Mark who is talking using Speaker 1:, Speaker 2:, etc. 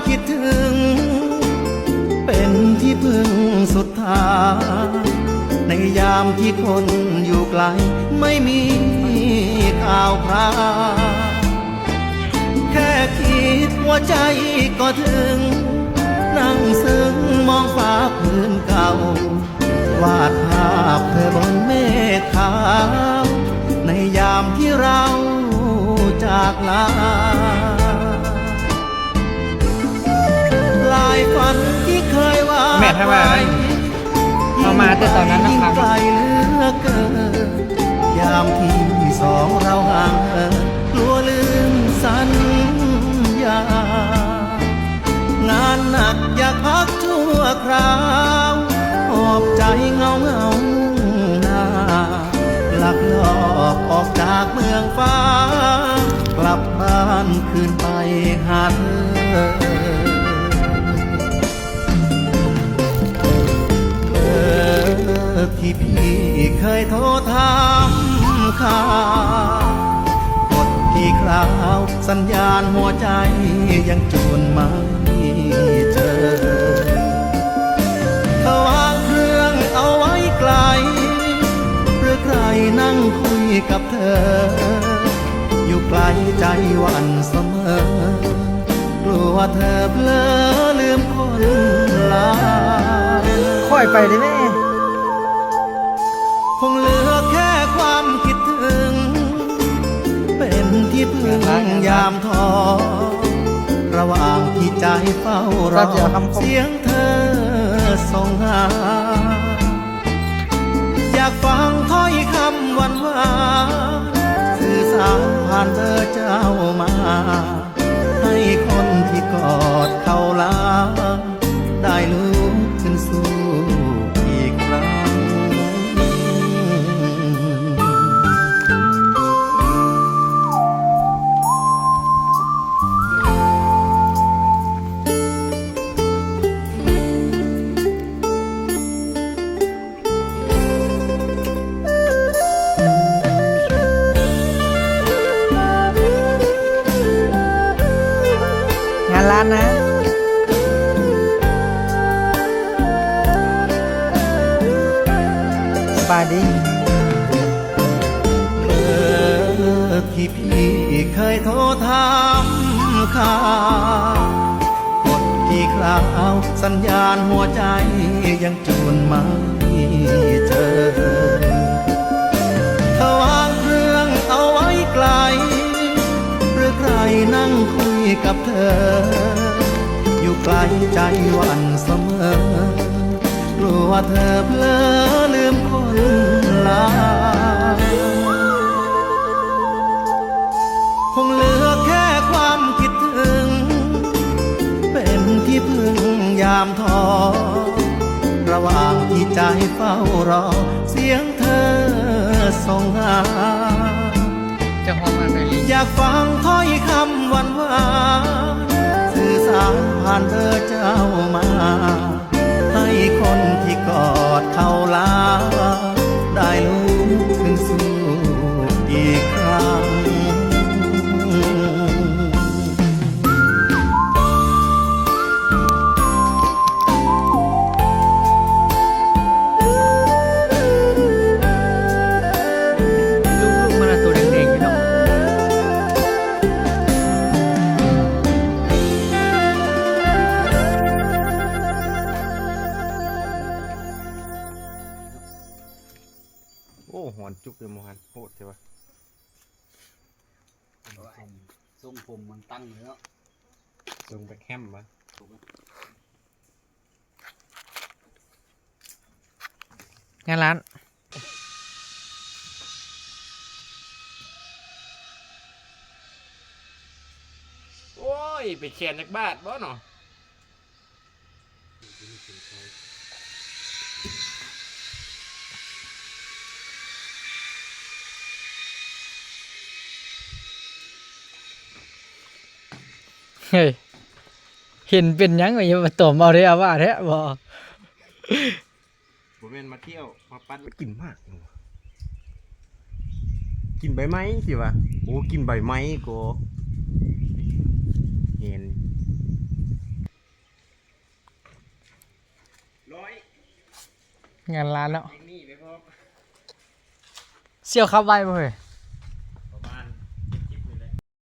Speaker 1: คิดถึงเป็นที่พึ่งสุดท้ายในยามที่คนอยู่ไกลไม่มีข่าวคราวแค่คิดว่าใจก็ถึงนั่งซึ้งมองฟ้าพื้นเก่าวาดภาพเธอบนเมฆขาวในยามที่เราจากลาลายฝันที่เคยวาด
Speaker 2: แม่ทำไมเอามาแต่ตอนนั้นนะครับ
Speaker 1: ไกลเหลือเกินยามที่สองเราห่างเหินกลัวลืมสัญญางานหนักอยากพักชั่วคราวหอบใจเงาหน้าหลักลอบออกจากเมืองฟ้ากลับบ้านคืนไปหาเธอที่พี่เคยโทรถามข่าวกดที่คราวสัญญาณหัวใจยังจูนไม่เจอเขาวางเครื่องเอาไว้ไกลหรือใครนั่งคุยกับเธออยู่ไกลใจหวั่นเสมอกลัวเธอเพลอลืมคนลา
Speaker 2: ค่อยไปได้แม่
Speaker 1: คงเหลือแค่ความคิดถึงเป็นที่พึ่งยามท้อระหว่างที่ใจเฝ้ารอเสียงเธอส่งหาอยากฟังถ้อยคำหวานหวานสื่อสารผ่านเบอร์เจ้ามาให้คนที่กอดเขาลาได้ลุกขึ้นสู้อีกครั้ง
Speaker 2: งานร้านนะสบายดี
Speaker 1: ที่พี่เคยโทรถามข่าวกดที่คราวสัญญาณหัวใจยังจูนไม่เจอเขาวางเครื่องเอาไว้ไกลหรือใครนั่งคุยกับเธออยู่ไกลใจหวั่นเสมอกลัวเธอเพลอลืมคนลาคงเหลือแค่ความคิดถึงเป็นที่พึ่งยามท้อระหว่างที่ใจเฝ้ารอเสียงเธอส่งหา
Speaker 2: จะห้องอะไร
Speaker 1: อยากฟังถ้อยคำหวานหวานสื่อสารผ่านเบอร์เจ้ามาให้คนที่กอดเขาลาได้ลุกขึ้นสู้อีกครั้ง
Speaker 2: ลูกมันตัวแดงๆอยู่เนาะ
Speaker 3: โอ้หอนจุกเลยมหันโหดใช่ปะ
Speaker 4: ทรงผมมันตั้งเลยเนาะ
Speaker 3: ทรงแบ็คแฮมปะ
Speaker 2: งานร้าน
Speaker 3: โอ้ยไปแขนจากบ้านบ่เนาะ
Speaker 2: เฮ้ยเห็นเป็นยังไงมาตอมเอาได้เอาว่าแท้บ่
Speaker 3: ผมเป็นมาเที่ยวมาปั้นกินมากเลยว่ะกินใบไม้สิวะโอ้กินใบไม้ก็เห็น
Speaker 2: งานร้านแล้ว
Speaker 3: นี่ไปพบ
Speaker 2: เสี่ยวขับไว้บ่เฮ้ย